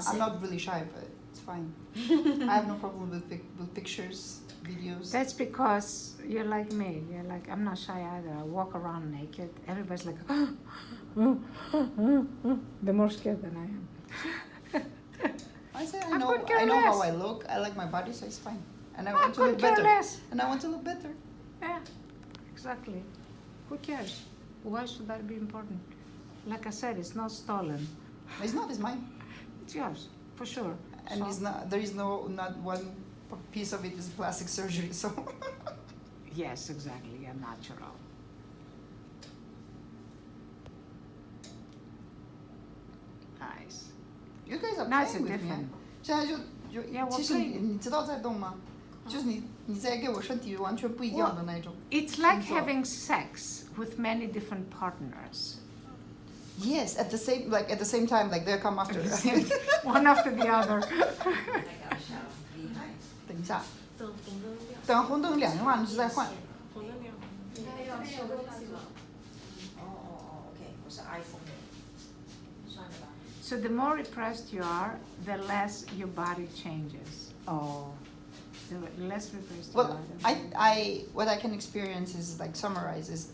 I'm not really shy, but it's fine. I have no problem with pictures, videos. That's because you're like me. You're like, I'm not shy either. I walk around naked. Everybody's like, they're more scared than I am. I say I I know less. how I look. I like my body, so it's fine. And I I want to look could care better. less. And I want to look better. Yeah, exactly. Who cares? Why should that be important? Like I said, it's not stolen. It's not. It's mine. It's yours, for sure. And So- it's not. There is not one piece of it is plastic surgery. So. Yes, exactly. You're natural. Nice. You guys are Now it's playing with me. different. 现在就 Yeah, we're 其实 playing. 你知道在动吗？就是你在给我身体完全不一样的那种。 It's like 星座。 having sex with many different partners. Yes, at the same time, like they'll come after. One after the other. 等一下，等红灯亮。等红灯亮的话，你就再换。红灯亮。应该要收东西了。OK， 我是 iPhone 的，算了吧。 So the more repressed you are, the less your body changes. Oh. The less repressed you Well, are. what I can experience is like summarize is